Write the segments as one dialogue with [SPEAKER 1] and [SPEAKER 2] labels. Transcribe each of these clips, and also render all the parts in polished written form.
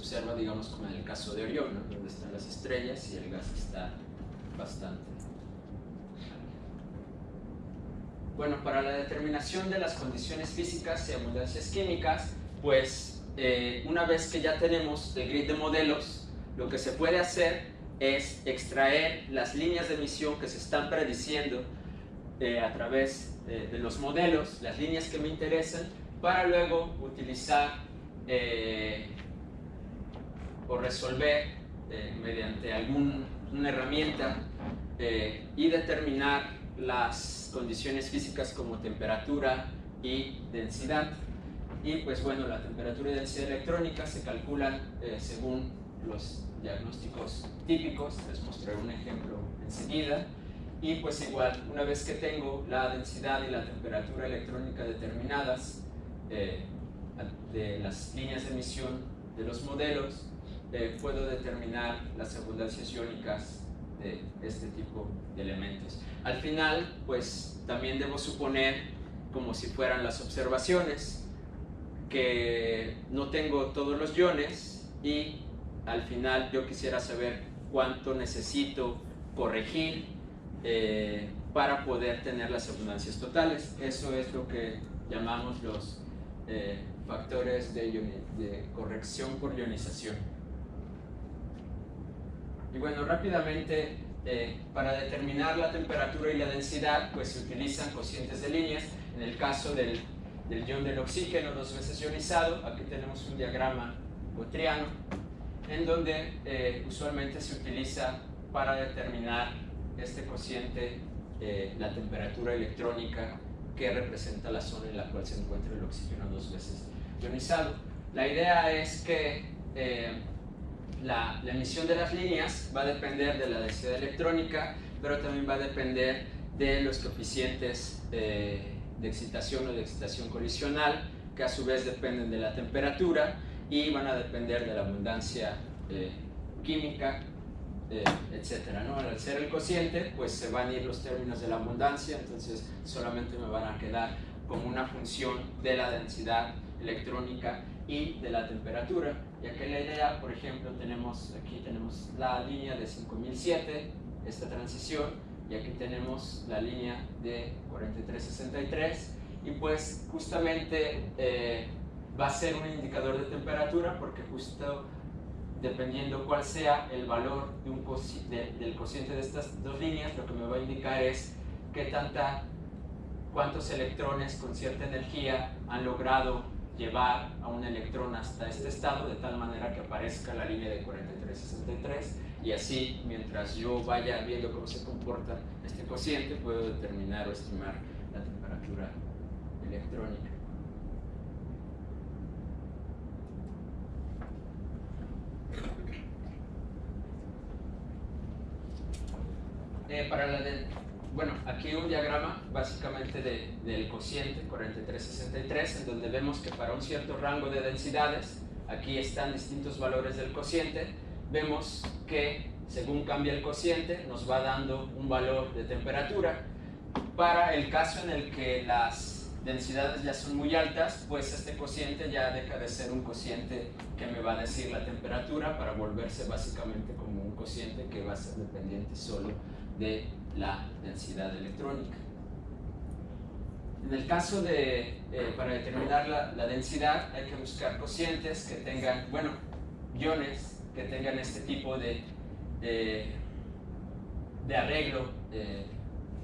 [SPEAKER 1] observa, digamos, como en el caso de Orión, ¿no? Donde están las estrellas y el gas está bastante. Bueno, para la determinación de las condiciones físicas y abundancias químicas, pues una vez que ya tenemos el grid de modelos, lo que se puede hacer es extraer las líneas de emisión que se están prediciendo a través de los modelos, las líneas que me interesan, para luego utilizar o resolver mediante alguna herramienta y determinar las condiciones físicas como temperatura y densidad. Y pues bueno, la temperatura y densidad electrónica se calculan según los diagnósticos típicos. Les mostraré un ejemplo enseguida. Y pues igual, una vez que tengo la densidad y la temperatura electrónica determinadas de las líneas de emisión de los modelos, puedo determinar las abundancias iónicas de este tipo de elementos. Al final, pues también debo suponer, como si fueran las observaciones, que no tengo todos los iones y al final yo quisiera saber cuánto necesito corregir para poder tener las abundancias totales. Eso es lo que llamamos los factores de corrección por ionización. Y bueno, rápidamente, para determinar la temperatura y la densidad, pues se utilizan cocientes de líneas. En el caso del ion del oxígeno 2 veces ionizado, aquí tenemos un diagrama gaussiano, en donde usualmente se utiliza para determinar este cociente la temperatura electrónica que representa la zona en la cual se encuentra el oxígeno 2 veces ionizado. La idea es que la emisión de las líneas va a depender de la densidad electrónica, pero también va a depender de los coeficientes de excitación o de excitación colisional, que a su vez dependen de la temperatura y van a depender de la abundancia química, etcétera, ¿no? Al ser el cociente, pues se van a ir los términos de la abundancia, entonces solamente me van a quedar como una función de la densidad electrónica y de la temperatura. Y aquí la idea, por ejemplo, aquí tenemos la línea de 5007, esta transición, y aquí tenemos la línea de 4363, y pues justamente va a ser un indicador de temperatura, porque justo dependiendo cuál sea el valor del cociente de estas dos líneas, lo que me va a indicar es cuántos electrones con cierta energía han logrado llevar a un electrón hasta este estado, de tal manera que aparezca la línea de 4363, y así, mientras yo vaya viendo cómo se comporta este cociente, puedo determinar o estimar la temperatura electrónica. Bueno, aquí un diagrama básicamente del cociente 4363, en donde vemos que para un cierto rango de densidades, aquí están distintos valores del cociente. Vemos que según cambia el cociente nos va dando un valor de temperatura. Para el caso en el que las densidades ya son muy altas, pues este cociente ya deja de ser un cociente que me va a decir la temperatura, para volverse básicamente como un cociente que va a ser dependiente solo de la densidad electrónica. En el caso para determinar la densidad, hay que buscar cocientes que tengan, bueno, iones que tengan este tipo de arreglo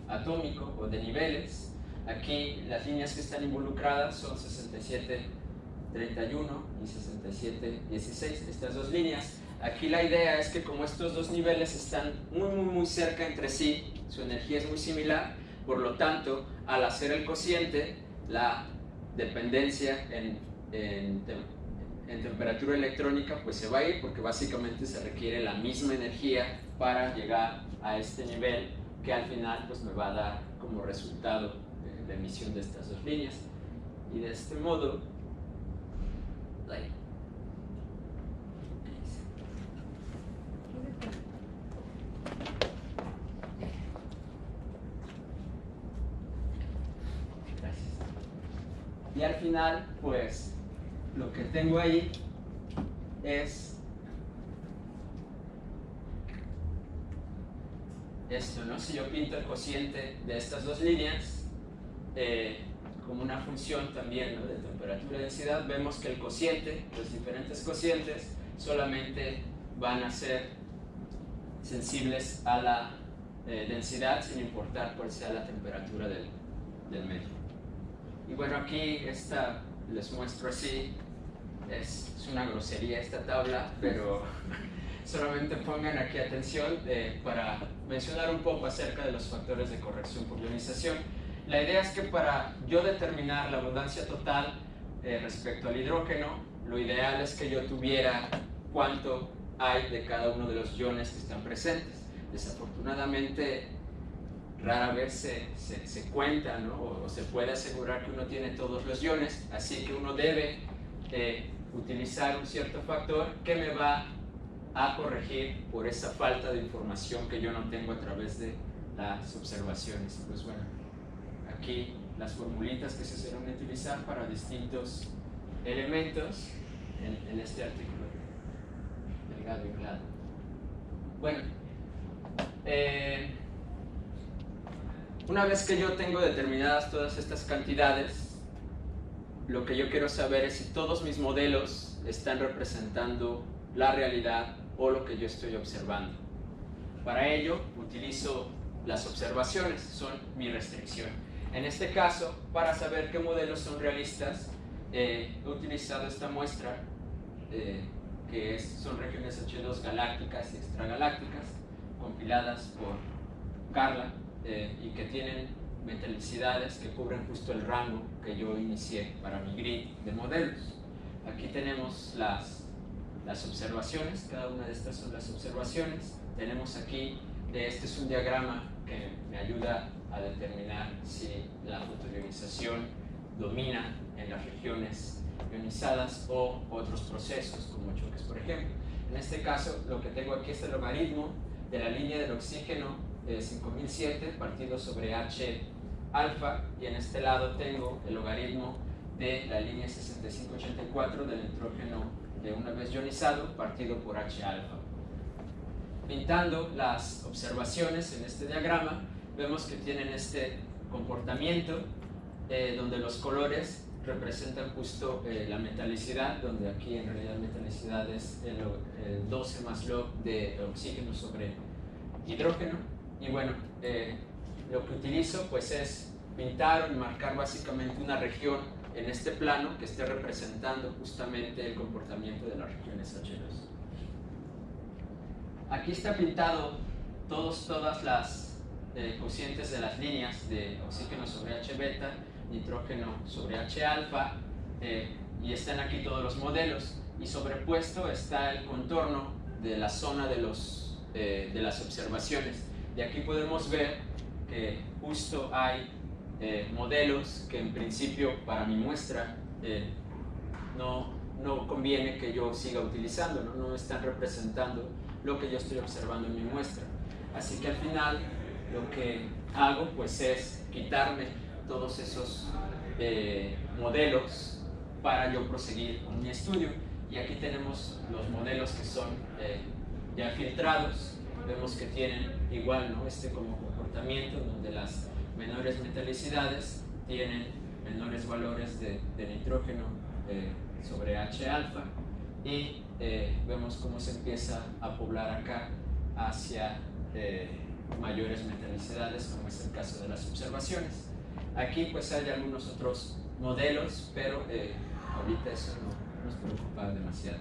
[SPEAKER 1] atómico o de niveles. Aquí las líneas que están involucradas son 6731 y 6716, estas dos líneas. Aquí la idea es que como estos dos niveles están muy cerca entre sí, su energía es muy similar, por lo tanto, al hacer el cociente, la dependencia en temperatura electrónica pues se va a ir, porque básicamente se requiere la misma energía para llegar a este nivel, que al final pues me va a dar como resultado la emisión de estas dos líneas. Y de este modo, y al final, pues, lo que tengo ahí es esto, ¿no? Si yo pinto el cociente de estas dos líneas como una función también, ¿no?, de temperatura y densidad, vemos que el cociente, los diferentes cocientes, solamente van a ser sensibles a la densidad sin importar cuál sea la temperatura del medio. Y bueno, aquí les muestro así, es una grosería esta tabla, pero solamente pongan aquí atención para mencionar un poco acerca de los factores de corrección por ionización. La idea es que para yo determinar la abundancia total respecto al hidrógeno, lo ideal es que yo tuviera cuánto hay de cada uno de los iones que están presentes. Desafortunadamente, rara vez se cuenta, ¿no?, o se puede asegurar que uno tiene todos los iones, así que uno debe utilizar un cierto factor que me va a corregir por esa falta de información que yo no tengo a través de las observaciones. Pues bueno, aquí las formulitas que se suelen utilizar para distintos elementos en este artículo delgado y claro. Bueno, una vez que yo tengo determinadas todas estas cantidades, lo que yo quiero saber es si todos mis modelos están representando la realidad o lo que yo estoy observando. Para ello utilizo las observaciones, son mi restricción. En este caso, para saber qué modelos son realistas, he utilizado esta muestra que son regiones H2 galácticas y extragalácticas, compiladas por Carla, y que tienen metalicidades que cubren justo el rango que yo inicié para mi grid de modelos. Aquí tenemos las observaciones, cada una de estas son las observaciones. Tenemos aquí, este es un diagrama que me ayuda a determinar si la fotoionización domina en las regiones ionizadas o otros procesos como choques, por ejemplo. En este caso, lo que tengo aquí es el logaritmo de la línea del oxígeno 5007 partido sobre H alfa, y en este lado tengo el logaritmo de la línea 6584 del nitrógeno de una vez ionizado partido por H alfa. Pintando las observaciones en este diagrama, vemos que tienen este comportamiento donde los colores representan justo la metalicidad, donde aquí en realidad metalicidad es el 12 más log de oxígeno sobre hidrógeno. Y bueno, lo que utilizo pues es pintar y marcar básicamente una región en este plano que esté representando justamente el comportamiento de las regiones H2. Aquí está pintado todas las cocientes de las líneas de oxígeno sobre H beta, nitrógeno sobre H alfa, y están aquí todos los modelos, y sobrepuesto está el contorno de la zona de las observaciones. Y aquí podemos ver que justo hay modelos que en principio para mi muestra no conviene que yo siga utilizando, no están representando lo que yo estoy observando en mi muestra. Así que al final lo que hago pues es quitarme todos esos modelos para yo proseguir con mi estudio. Y aquí tenemos los modelos que son ya filtrados. Vemos que tienen igual, ¿no?, como comportamiento, donde las menores metalicidades tienen menores valores de nitrógeno sobre H alfa, y vemos cómo se empieza a poblar acá hacia mayores metalicidades, como es el caso de las observaciones. Aquí pues hay algunos otros modelos, pero ahorita eso no nos preocupa demasiado,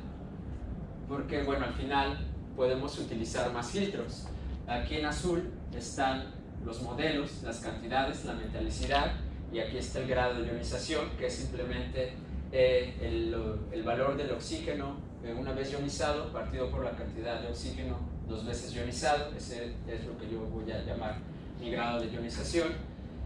[SPEAKER 1] porque bueno, al final podemos utilizar más filtros. Aquí en azul están los modelos, las cantidades, la metalicidad, y aquí está el grado de ionización, que es simplemente el valor del oxígeno una vez ionizado partido por la cantidad de oxígeno dos veces ionizado. Ese es lo que yo voy a llamar mi grado de ionización,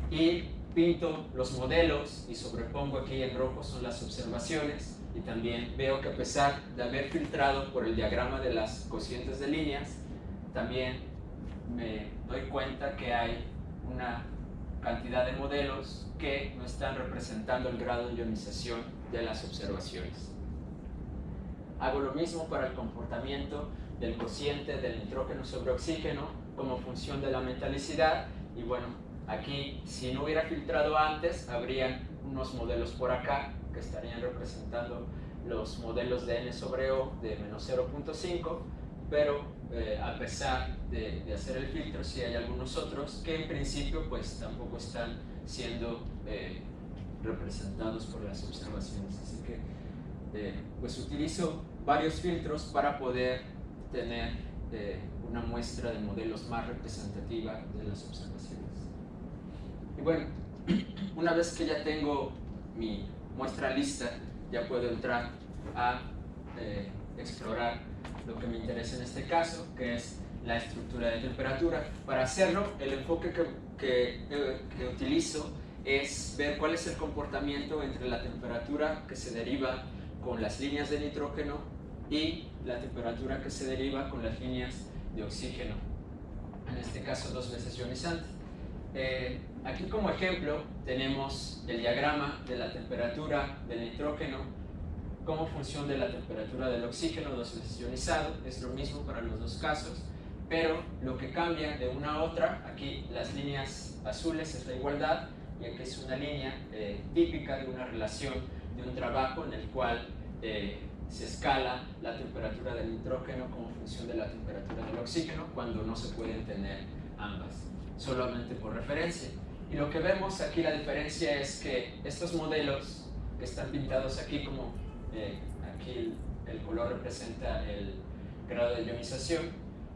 [SPEAKER 1] y pinto los modelos y sobrepongo aquí en rojo son las observaciones. Y también veo que a pesar de haber filtrado por el diagrama de las cocientes de líneas, también me doy cuenta que hay una cantidad de modelos que no están representando el grado de ionización de las observaciones. Hago lo mismo para el comportamiento del cociente del nitrógeno sobre oxígeno como función de la metalicidad. Y bueno, aquí si no hubiera filtrado antes, habrían unos modelos por acá que estarían representando los modelos de n sobre O de menos 0.5, pero a pesar de hacer el filtro, sí hay algunos otros que en principio pues tampoco están siendo representados por las observaciones. Así que pues utilizo varios filtros para poder tener una muestra de modelos más representativa de las observaciones. Y bueno, una vez que ya tengo mi muestra lista, ya puedo entrar a explorar lo que me interesa en este caso, que es la estructura de temperatura. Para hacerlo, el enfoque que utilizo es ver cuál es el comportamiento entre la temperatura que se deriva con las líneas de nitrógeno y la temperatura que se deriva con las líneas de oxígeno, en este caso 2 veces ionizante. Aquí como ejemplo tenemos el diagrama de la temperatura del nitrógeno como función de la temperatura del oxígeno 2 veces ionizado. Es lo mismo para los dos casos, pero lo que cambia de una a otra, aquí las líneas azules es la igualdad, y aquí es una línea típica de una relación de un trabajo en el cual se escala la temperatura del nitrógeno como función de la temperatura del oxígeno cuando no se pueden tener ambas, solamente por referencia. Y lo que vemos aquí, la diferencia es que estos modelos que están pintados aquí, como aquí el color representa el grado de ionización,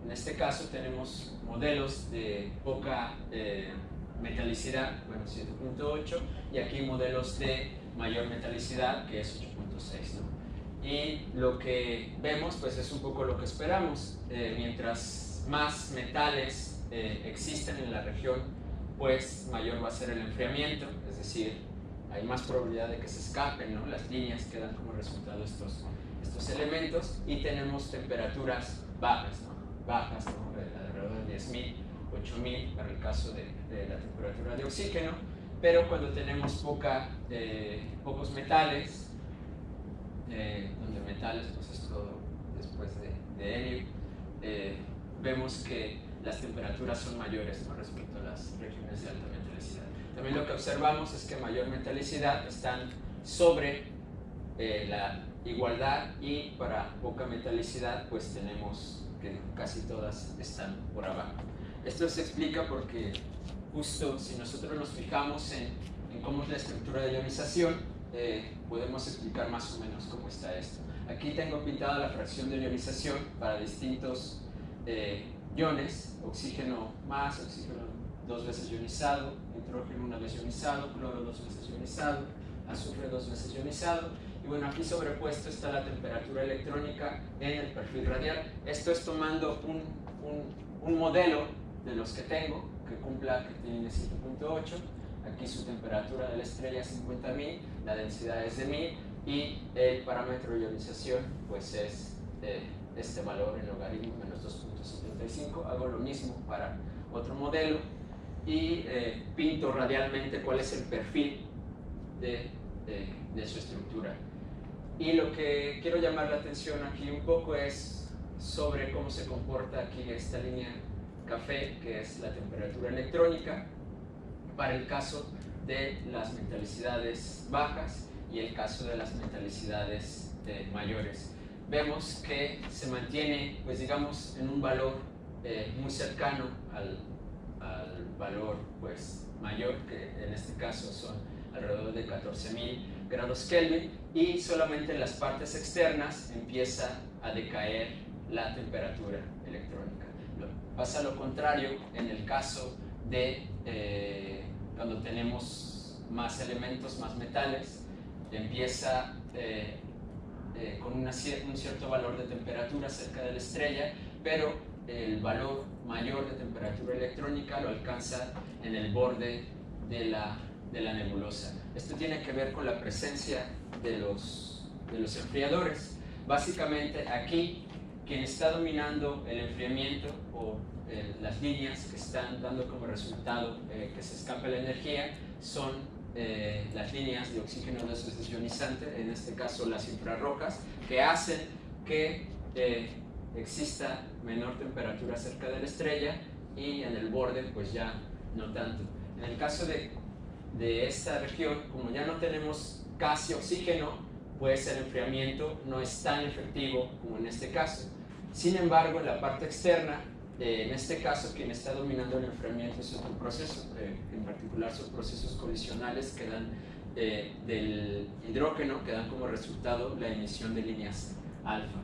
[SPEAKER 1] en este caso tenemos modelos de poca metalicidad, bueno, 7.8, y aquí modelos de mayor metalicidad, que es 8.6, ¿no? Y lo que vemos pues es un poco lo que esperamos. Mientras más metales existen en la región, pues mayor va a ser el enfriamiento, es decir, hay más probabilidad de que se escapen, ¿no? Las líneas que dan como resultado estos elementos, y tenemos temperaturas bajas, ¿no? Bajas, ¿no? Alrededor de 10.000, 8.000 para el caso de la temperatura de oxígeno, pero cuando tenemos pocos metales, donde metales pues es todo después de helio, vemos que las temperaturas son mayores, ¿no? Respecto a las regiones de alta metalicidad. También lo que observamos es que mayor metalicidad están sobre la igualdad, y para poca metalicidad pues tenemos que casi todas están por abajo. Esto se explica porque justo si nosotros nos fijamos en cómo es la estructura de ionización, podemos explicar más o menos cómo está esto. Aquí tengo pintada la fracción de ionización para distintos iones: oxígeno más, oxígeno 2 veces ionizado, nitrógeno 1 vez ionizado, cloro 2 veces ionizado, azufre 2 veces ionizado. Y bueno, aquí sobrepuesto está la temperatura electrónica en el perfil radial. Esto es tomando un modelo de los que tengo, que cumpla, que tiene 7.8. Aquí su temperatura de la estrella es 50.000, la densidad es de 1000, y el parámetro de ionización pues es este valor en logaritmo menos 2.75. Hago lo mismo para otro modelo y pinto radialmente cuál es el perfil de su estructura. Y lo que quiero llamar la atención aquí un poco es sobre cómo se comporta aquí esta línea café, que es la temperatura electrónica, para el caso de las metalicidades bajas y el caso de las metalicidades mayores. Vemos que se mantiene, pues digamos, en un valor muy cercano al valor pues mayor, que en este caso son alrededor de 14.000 grados Kelvin, y solamente en las partes externas empieza a decaer la temperatura electrónica. Pasa lo contrario en el caso de cuando tenemos más elementos, más metales, empieza con un cierto valor de temperatura cerca de la estrella, pero el valor mayor de temperatura electrónica lo alcanza en el borde de la nebulosa. Esto tiene que ver con la presencia de los enfriadores. Básicamente aquí quien está dominando el enfriamiento, o las líneas que están dando como resultado que se escape la energía, son las líneas de oxígeno 2 veces ionizante, en este caso las infrarrojas, que hacen que exista menor temperatura cerca de la estrella y en el borde pues ya no tanto. En el caso de esta región, como ya no tenemos casi oxígeno, pues el enfriamiento no es tan efectivo como en este caso. Sin embargo, en la parte externa, en este caso quien está dominando el enfriamiento es otro proceso, en particular son procesos colisionales que dan del hidrógeno, que dan como resultado la emisión de líneas alfa,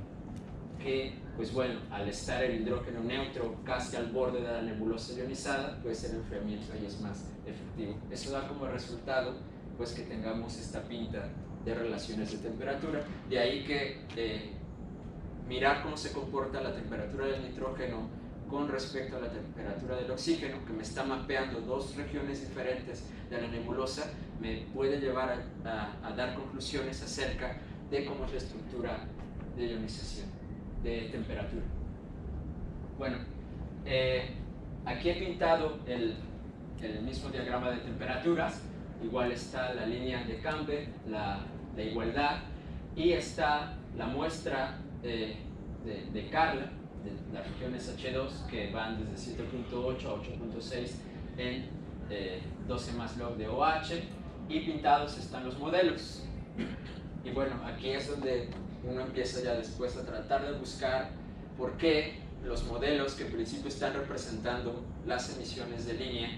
[SPEAKER 1] que pues bueno, al estar el hidrógeno neutro casi al borde de la nebulosa ionizada, pues el enfriamiento ahí es más efectivo. Eso da como resultado pues que tengamos esta pinta de relaciones de temperatura. De ahí que mirar cómo se comporta la temperatura del nitrógeno con respecto a la temperatura del oxígeno, que me está mapeando dos regiones diferentes de la nebulosa, me puede llevar a dar conclusiones acerca de cómo es la estructura de ionización, de temperatura. Bueno, aquí he pintado el mismo diagrama de temperaturas. Igual está la línea de Campbell, la igualdad, y está la muestra de Carla, de las regiones H2, que van desde 7.8 a 8.6 en 12 más log de OH, y pintados están los modelos. Y bueno, aquí es donde uno empieza ya después a tratar de buscar por qué los modelos que en principio están representando las emisiones de línea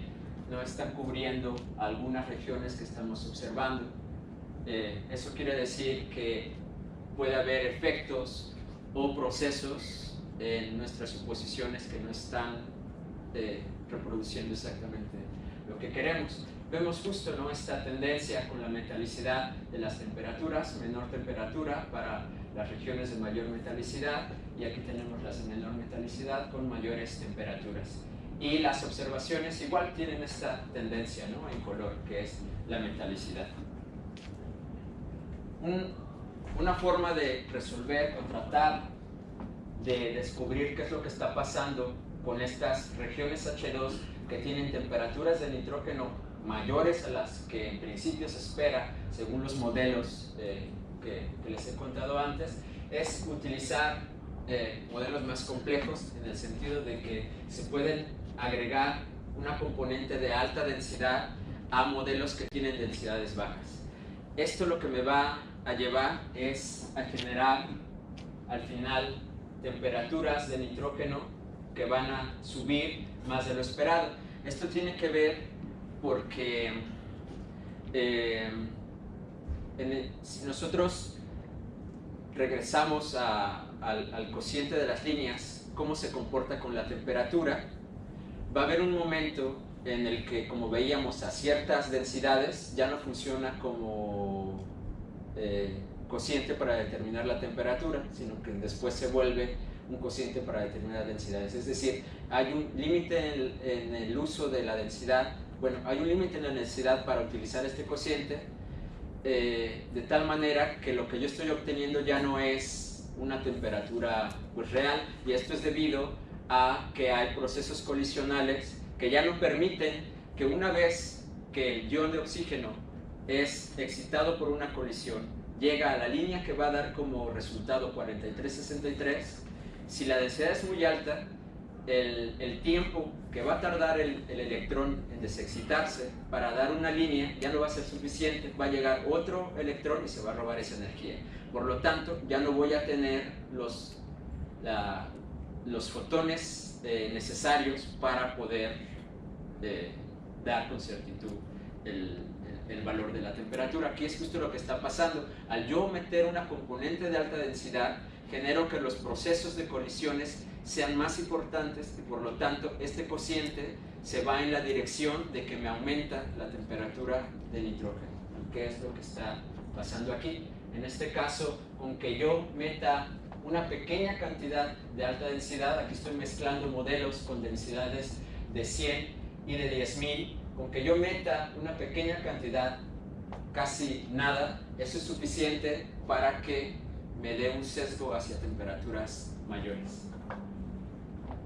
[SPEAKER 1] no están cubriendo algunas regiones que estamos observando. Eso quiere decir que puede haber efectos o procesos en nuestras suposiciones que no están reproduciendo exactamente lo que queremos. Vemos justo, ¿no?, esta tendencia con la metalicidad de las temperaturas, menor temperatura para las regiones de mayor metalicidad, y aquí tenemos las de menor metalicidad con mayores temperaturas. Y las observaciones igual tienen esta tendencia, ¿no?, en color, que es la metalicidad. Una forma de resolver o tratar de descubrir qué es lo que está pasando con estas regiones H2 que tienen temperaturas de nitrógeno mayores a las que en principio se espera según los modelos que les he contado antes, es utilizar modelos más complejos, en el sentido de que se pueden agregar una componente de alta densidad a modelos que tienen densidades bajas. Esto lo que me va a llevar es a generar al final temperaturas de nitrógeno que van a subir más de lo esperado. Esto tiene que ver porque si nosotros regresamos al cociente de las líneas, cómo se comporta con la temperatura, va a haber un momento en el que, como veíamos, a ciertas densidades ya no funciona como cociente para determinar la temperatura, sino que después se vuelve un cociente para determinar densidades. Es decir, hay un límite en el uso de la densidad. Bueno, hay un límite en la densidad para utilizar este cociente, de tal manera que lo que yo estoy obteniendo ya no es una temperatura pues real, y esto es debido a que hay procesos colisionales que ya no permiten que, una vez que el ion de oxígeno es excitado por una colisión, llega a la línea que va a dar como resultado 4363, si la densidad es muy alta, el tiempo que va a tardar el electrón en desexcitarse para dar una línea ya no va a ser suficiente, va a llegar otro electrón y se va a robar esa energía. Por lo tanto, ya no voy a tener los fotones necesarios para poder dar con certitud el valor de la temperatura. Aquí es justo lo que está pasando. Al yo meter una componente de alta densidad, genero que los procesos de colisiones sean más importantes, y por lo tanto este cociente se va en la dirección de que me aumenta la temperatura de nitrógeno. ¿Qué es lo que está pasando aquí? En este caso, aunque yo meta una pequeña cantidad de alta densidad, aquí estoy mezclando modelos con densidades de 100 y de 10.000, aunque yo meta una pequeña cantidad, casi nada, eso es suficiente para que me dé un sesgo hacia temperaturas mayores.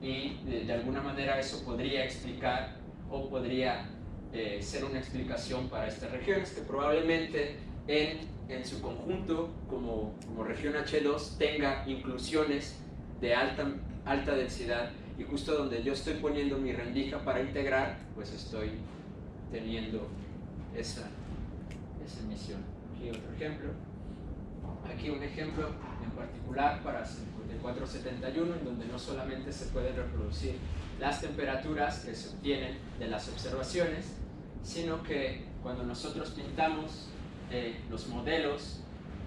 [SPEAKER 1] Y de alguna manera eso podría explicar, o podría ser una explicación para estas regiones, que probablemente en su conjunto, como región H2, tenga inclusiones de alta densidad, y justo donde yo estoy poniendo mi rendija para integrar, pues estoy teniendo esa emisión. Aquí otro ejemplo. Aquí un ejemplo en particular para 5471, en donde no solamente se pueden reproducir las temperaturas que se obtienen de las observaciones, sino que cuando nosotros pintamos los modelos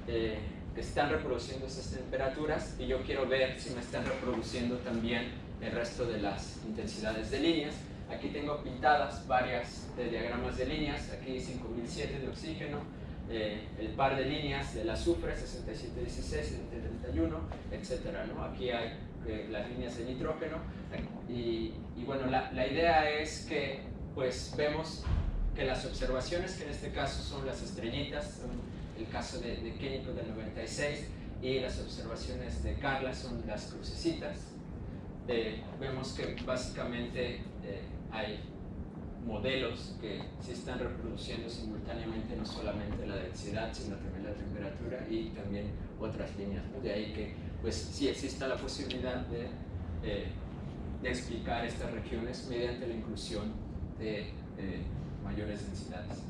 [SPEAKER 1] que están reproduciendo esas temperaturas, y yo quiero ver si me están reproduciendo también el resto de las intensidades de líneas. Aquí tengo pintadas varias diagramas de líneas, aquí 5007 de oxígeno, el par de líneas del azufre, 6716, 7031, etcétera, ¿no? Aquí hay las líneas de nitrógeno, y bueno, la idea es que pues vemos que las observaciones, que en este caso son las estrellitas, son el caso de Químico del 96, y las observaciones de Carla son las crucecitas. Vemos que básicamente hay modelos que sí están reproduciendo simultáneamente no solamente la densidad, sino también la temperatura y también otras líneas, ¿no? De ahí que pues sí exista la posibilidad de explicar estas regiones mediante la inclusión de mayores densidades.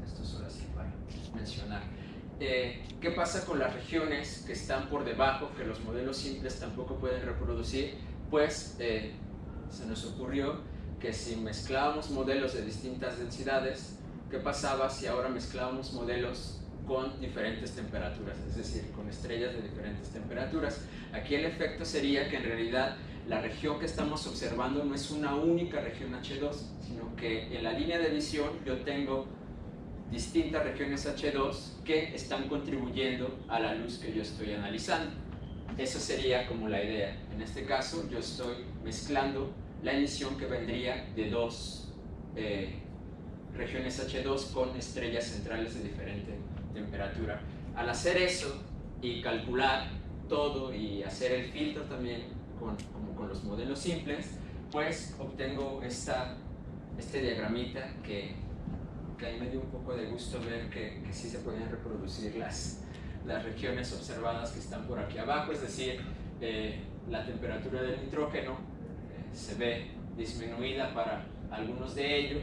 [SPEAKER 1] Esto solo así para mencionar. ¿Qué pasa con las regiones que están por debajo, que los modelos simples tampoco pueden reproducir? Pues se nos ocurrió que si mezclábamos modelos de distintas densidades, ¿qué pasaba si ahora mezclábamos modelos con diferentes temperaturas? Es decir, con estrellas de diferentes temperaturas. Aquí el efecto sería que en realidad la región que estamos observando no es una única región H2, sino que en la línea de visión yo tengo distintas regiones H2 que están contribuyendo a la luz que yo estoy analizando. Esa sería como la idea. En este caso yo estoy mezclando la emisión que vendría de dos regiones H2 con estrellas centrales de diferente temperatura. Al hacer eso y calcular todo y hacer el filtro también como con los modelos simples, pues obtengo este diagramita que ahí me dio un poco de gusto ver que sí se pueden reproducir las regiones observadas que están por aquí abajo, es decir, la temperatura del nitrógeno se ve disminuida para algunos de ellos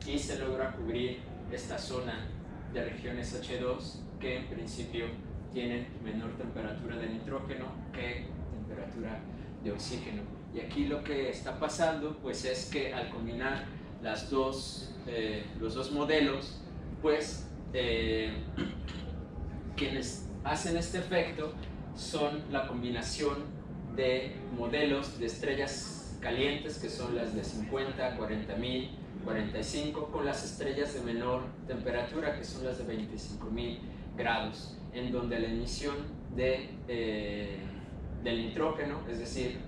[SPEAKER 1] y se logra cubrir esta zona de regiones H2 que en principio tienen menor temperatura de nitrógeno que temperatura de oxígeno. Y aquí lo que está pasando pues es que al combinar los dos modelos, pues quienes hacen este efecto son la combinación de modelos de estrellas calientes, que son las de 50, 40.000, 45, con las estrellas de menor temperatura, que son las de 25.000 grados, en donde la emisión del nitrógeno, es decir,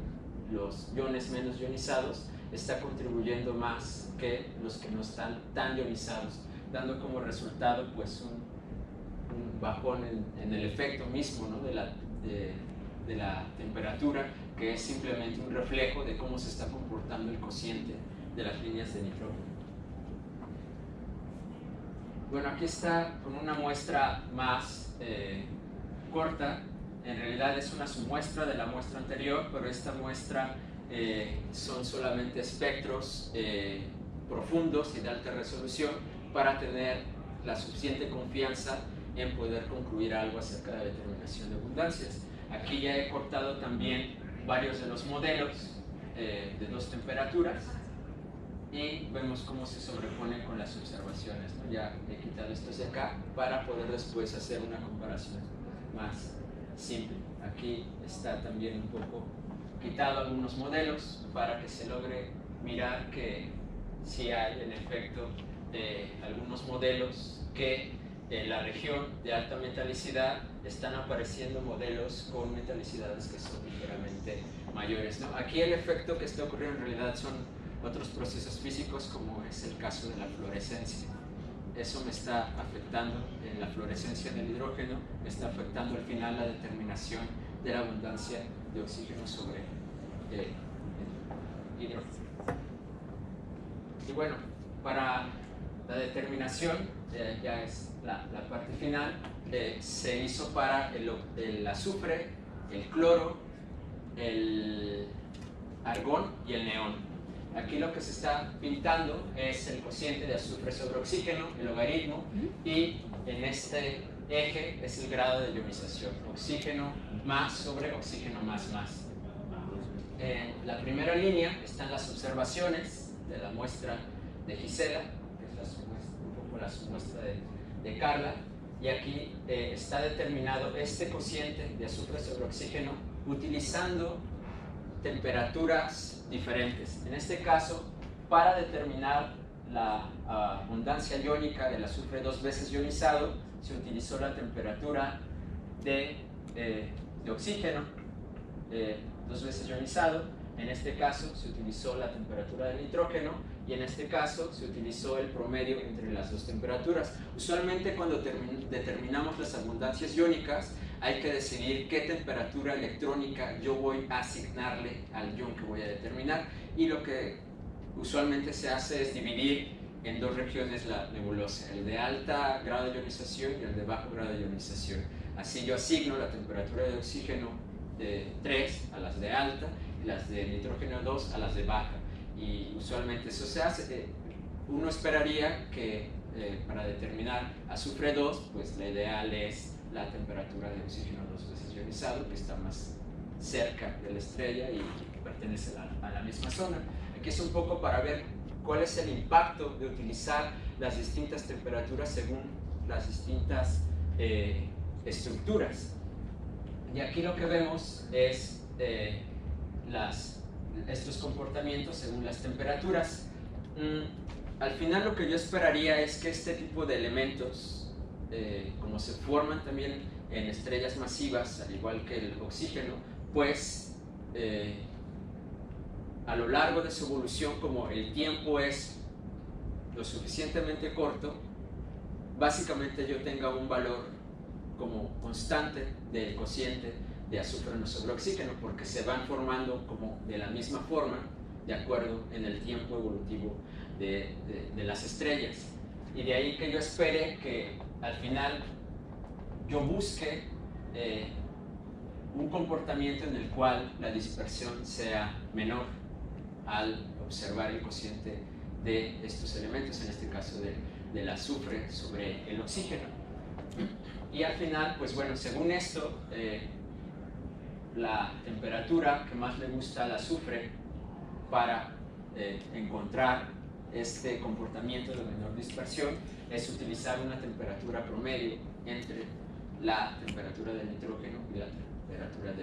[SPEAKER 1] los iones menos ionizados, está contribuyendo más que los que no están tan ionizados, dando como resultado pues un bajón en el efecto mismo, ¿no? de la temperatura, que es simplemente un reflejo de cómo se está comportando el cociente de las líneas de nitrógeno. Bueno, aquí está con una muestra más corta. En realidad es una submuestra de la muestra anterior, pero esta muestra son solamente espectros profundos y de alta resolución para tener la suficiente confianza en poder concluir algo acerca de la determinación de abundancias. Aquí ya he cortado también varios de los modelos de dos temperaturas y vemos cómo se sobreponen con las observaciones, ¿no? Ya he quitado estos de acá para poder después hacer una comparación más simple. Aquí está también un poco quitado algunos modelos para que se logre mirar que sí hay en efecto algunos modelos que en la región de alta metalicidad están apareciendo modelos con metalicidades que son ligeramente mayores, ¿no? Aquí el efecto que está ocurriendo en realidad son otros procesos físicos, como es el caso de la fluorescencia. Eso me está afectando en la fluorescencia del hidrógeno, me está afectando al final la determinación de la abundancia de oxígeno sobre hidrógeno. Y bueno, para La determinación, ya es la parte final, se hizo para el azufre, el cloro, el argón y el neón. Aquí lo que se está pintando es el cociente de azufre sobre oxígeno, el logaritmo, y en este eje es el grado de ionización, oxígeno más sobre oxígeno más más. En la primera línea están las observaciones de la muestra de Gisela, que es un poco la muestra de Carla, y aquí está determinado este cociente de azufre sobre oxígeno utilizando temperaturas diferentes. En este caso, para determinar la abundancia iónica del azufre 2 veces ionizado, se utilizó la temperatura de oxígeno 2 veces ionizado. En este caso se utilizó la temperatura del nitrógeno y en este caso se utilizó el promedio entre las dos temperaturas. Usualmente cuando determinamos las abundancias iónicas hay que decidir qué temperatura electrónica yo voy a asignarle al ion que voy a determinar, y lo que usualmente se hace es dividir en dos regiones la nebulosa, el de alta grado de ionización y el de bajo grado de ionización. Así yo asigno la temperatura de oxígeno de 3 a las de alta y las de nitrógeno 2 a las de baja, y usualmente eso se hace. Uno esperaría que para determinar azufre 2, pues la ideal es la temperatura de oxígeno 2 veces ionizado, que está más cerca de la estrella y que pertenece a la misma zona. Aquí es un poco para ver cuál es el impacto de utilizar las distintas temperaturas según las distintas estructuras. Y aquí lo que vemos es estos comportamientos según las temperaturas. Al final lo que yo esperaría es que este tipo de elementos, como se forman también en estrellas masivas, al igual que el oxígeno, pues a lo largo de su evolución, como el tiempo es lo suficientemente corto, básicamente yo tenga un valor como constante del cociente de azufre sobre oxígeno, porque se van formando como de la misma forma de acuerdo en el tiempo evolutivo de las estrellas. Y de ahí que yo espere que al final yo busque un comportamiento en el cual la dispersión sea menor al observar el cociente de estos elementos, en este caso del azufre sobre el oxígeno. Y al final, pues bueno, según esto, la temperatura que más le gusta al azufre para encontrar este comportamiento de menor dispersión es utilizar una temperatura promedio entre la temperatura del nitrógeno y la temperatura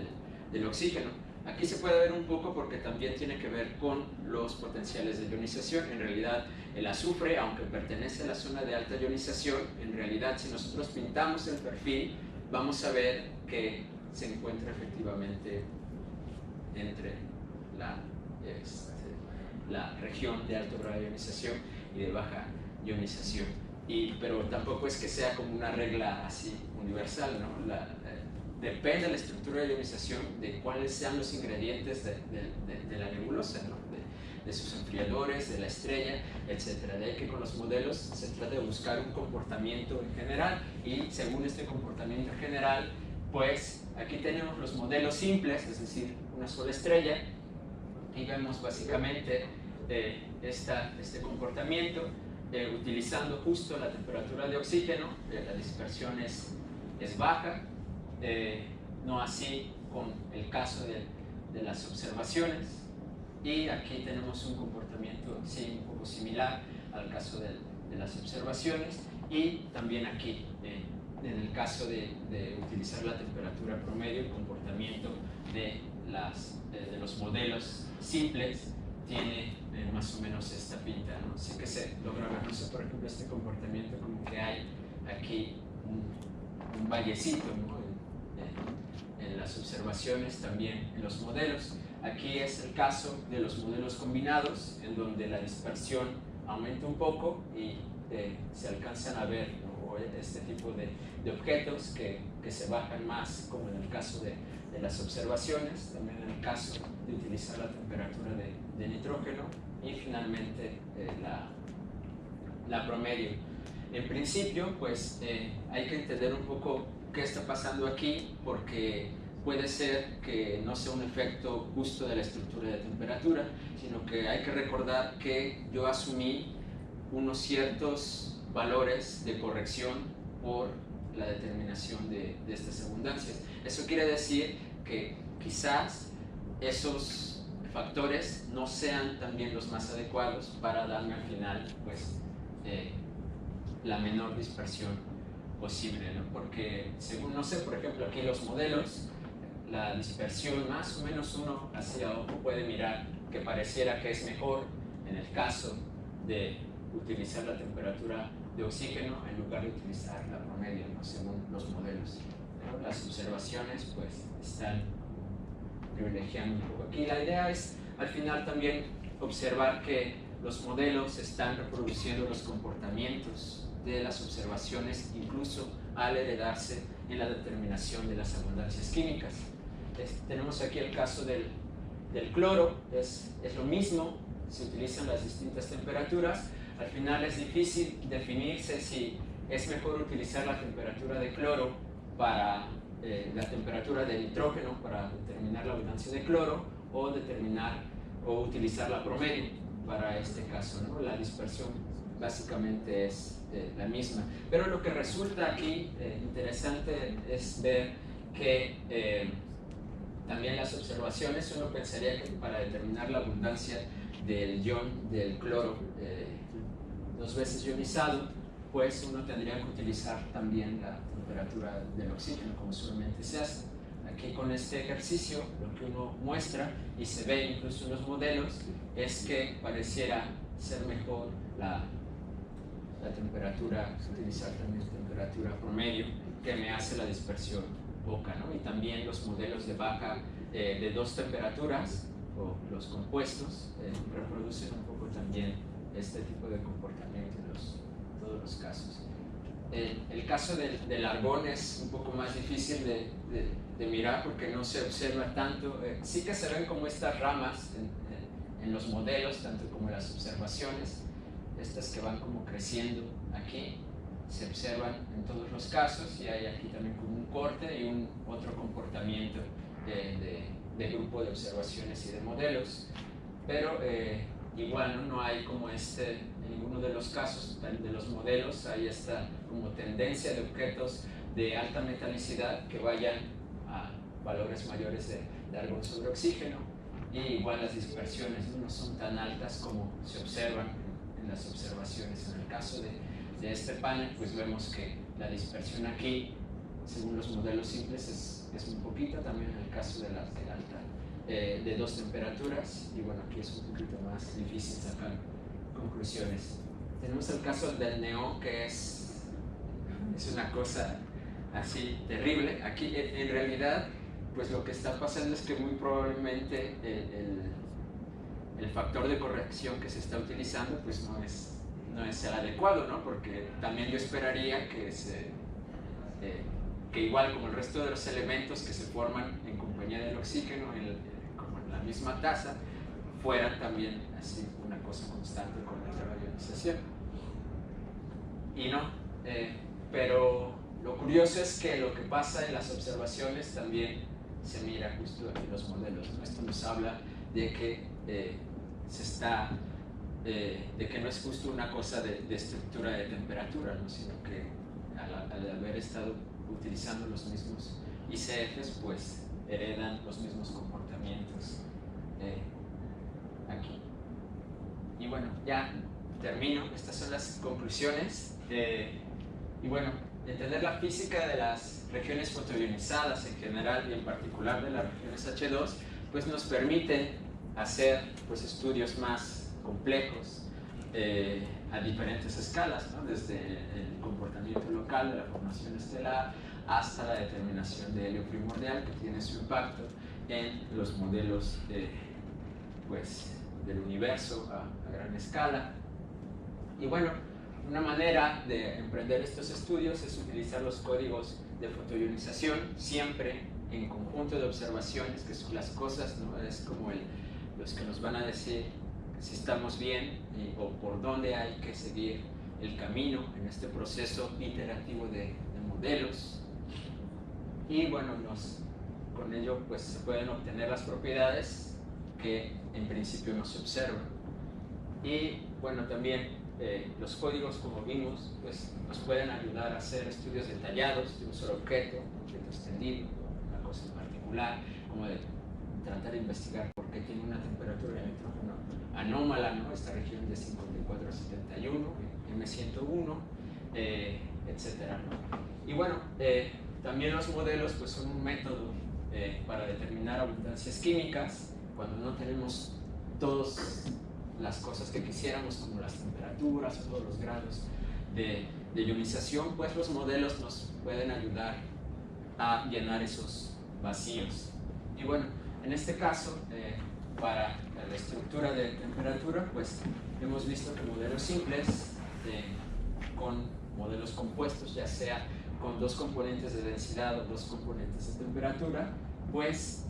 [SPEAKER 1] del oxígeno. Aquí se puede ver un poco porque también tiene que ver con los potenciales de ionización. En realidad el azufre, aunque pertenece a la zona de alta ionización, en realidad si nosotros pintamos el perfil vamos a ver que se encuentra efectivamente entre la región de alto grado de ionización y de baja ionización. Pero tampoco es que sea como una regla así universal, ¿no? Depende de la estructura de ionización, de cuáles sean los ingredientes de la nebulosa, ¿no? De sus enfriadores, de la estrella, etc. De ahí que con los modelos se trata de buscar un comportamiento en general, y según este comportamiento en general, pues aquí tenemos los modelos simples, es decir, una sola estrella, y vemos básicamente este comportamiento utilizando justo la temperatura de oxígeno. La dispersión es baja, no así con el caso de las observaciones, y aquí tenemos un comportamiento sí, un poco similar al caso de las observaciones, y también aquí en el caso de utilizar la temperatura promedio, el comportamiento de los modelos simples tiene más o menos esta pinta, ¿no? Sí que se logra ver, no sé, por ejemplo, este comportamiento como que hay aquí un vallecito, ¿no? En las observaciones, también en los modelos. Aquí es el caso de los modelos combinados, en donde la dispersión aumenta un poco y se alcanzan a ver, ¿no? Este tipo de objetos que se bajan más, como en el caso de las observaciones, también en el caso de utilizar la temperatura de nitrógeno, y finalmente la promedio. En principio, pues hay que entender un poco qué está pasando aquí, porque puede ser que no sea un efecto justo de la estructura de temperatura, sino que hay que recordar que yo asumí unos ciertos valores de corrección por la determinación de estas abundancias. Eso quiere decir que quizás esos factores no sean también los más adecuados para darme al final, pues, la menor dispersión posible, ¿no? Porque según, no sé, por ejemplo, aquí los modelos, la dispersión más o menos uno hacia ojo puede mirar que pareciera que es mejor en el caso de utilizar la temperatura de oxígeno en lugar de utilizar la promedio, ¿no? Según los modelos, ¿no? Las observaciones pues están privilegiando un poco. Aquí la idea es al final también observar que los modelos están reproduciendo los comportamientos de las observaciones, incluso al heredarse en la determinación de las abundancias químicas. Tenemos aquí el caso del cloro, es lo mismo, se utilizan las distintas temperaturas. Al final es difícil definirse si es mejor utilizar la temperatura de cloro para la temperatura de nitrógeno para determinar la abundancia de cloro, o utilizar la promedio para este caso, ¿no? La dispersión básicamente es la misma. Pero lo que resulta aquí interesante es ver que también las observaciones, uno pensaría que para determinar la abundancia del ion del cloro 2 veces ionizado, pues uno tendría que utilizar también la temperatura del oxígeno, como usualmente se hace. Aquí con este ejercicio lo que uno muestra, y se ve incluso en los modelos, es que pareciera ser mejor la temperatura, utilizar también temperatura promedio, que me hace la dispersión poca, ¿no? Y también los modelos de Baca de 2 temperaturas, o los compuestos, reproducen un poco también este tipo de comportamiento en todos los casos. El caso del argón es un poco más difícil de mirar porque no se observa tanto. Sí que se ven como estas ramas en los modelos, tanto como en las observaciones, estas que van como creciendo aquí, se observan en todos los casos, y hay aquí también como un corte y otro comportamiento de grupo de observaciones y de modelos, pero igual no hay como en ninguno de los casos de los modelos hay esta como tendencia de objetos de alta metalicidad que vayan a valores mayores de argón sobre oxígeno, y igual las dispersiones no son tan altas como se observan en las observaciones. En el caso de este panel, pues vemos que la dispersión aquí, según los modelos simples, es un poquito, también en el caso de la alta, de 2 temperaturas, y bueno, aquí es un poquito más difícil sacar conclusiones. Tenemos el caso del neón, que es una cosa así terrible. Aquí en realidad, pues lo que está pasando es que muy probablemente el factor de corrección que se está utilizando pues no es el adecuado, ¿no? Porque también yo esperaría que igual como el resto de los elementos que se forman en compañía del oxígeno, como en la misma tasa, fueran también así una cosa constante con la ionización. Y no, pero lo curioso es que lo que pasa en las observaciones también se mira justo en los modelos, ¿no? Esto nos habla de que de que no es justo una cosa de estructura de temperatura, ¿no? Sino que al haber estado utilizando los mismos ICFs, pues heredan los mismos comportamientos aquí. Y bueno, ya termino, estas son las conclusiones. Y bueno, entender la física de las regiones fotoionizadas en general y en particular de las regiones H2, pues nos permite hacer pues estudios más complejos a diferentes escalas, ¿no? Desde el comportamiento local de la formación estelar hasta la determinación de helio primordial, que tiene su impacto en los modelos pues, del universo a gran escala. Y bueno, una manera de emprender estos estudios es utilizar los códigos de fotoionización, siempre en conjunto de observaciones, que son las cosas, ¿no? Es como los que nos van a decir si estamos bien o por dónde hay que seguir el camino en este proceso iterativo de modelos. Y bueno, con ello pues se pueden obtener las propiedades que en principio no se observan. Y bueno, también los códigos, como vimos, pues nos pueden ayudar a hacer estudios detallados de un solo objeto extendido, una cosa en particular, como de tratar de investigar por qué tiene una temperatura de nitrógeno anómala, ¿no? Esta región de 54 a 71, M101, etcétera, ¿no? Y bueno, también los modelos pues son un método para determinar abundancias químicas cuando no tenemos todas las cosas que quisiéramos, como las temperaturas o todos los grados de ionización. Pues los modelos nos pueden ayudar a llenar esos vacíos. Y bueno, en este caso, para la estructura de temperatura, pues hemos visto que modelos simples con modelos compuestos, ya sea con dos componentes de densidad o dos componentes de temperatura, pues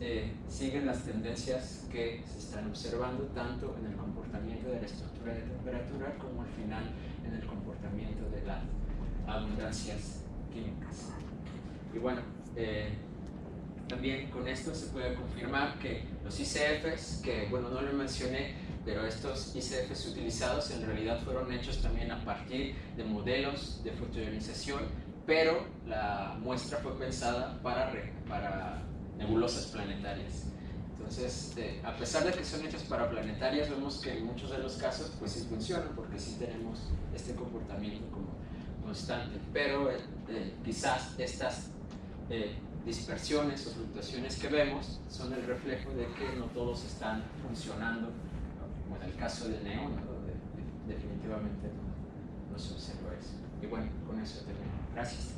[SPEAKER 1] siguen las tendencias que se están observando tanto en el comportamiento de la estructura de temperatura como al final en el comportamiento de las abundancias químicas. Y bueno, también con esto se puede confirmar que los ICFs, que bueno, no lo mencioné, pero estos ICFs utilizados en realidad fueron hechos también a partir de modelos de fotoionización, pero la muestra fue pensada para nebulosas planetarias. Entonces, a pesar de que son hechas para planetarias, vemos que en muchos de los casos pues sí funcionan, porque sí tenemos este comportamiento como constante, pero quizás estas dispersiones o fluctuaciones que vemos son el reflejo de que no todos están funcionando, ¿no? Como en el caso del neón, ¿no? Donde definitivamente no se observa eso. Y bueno, con eso termino. Gracias.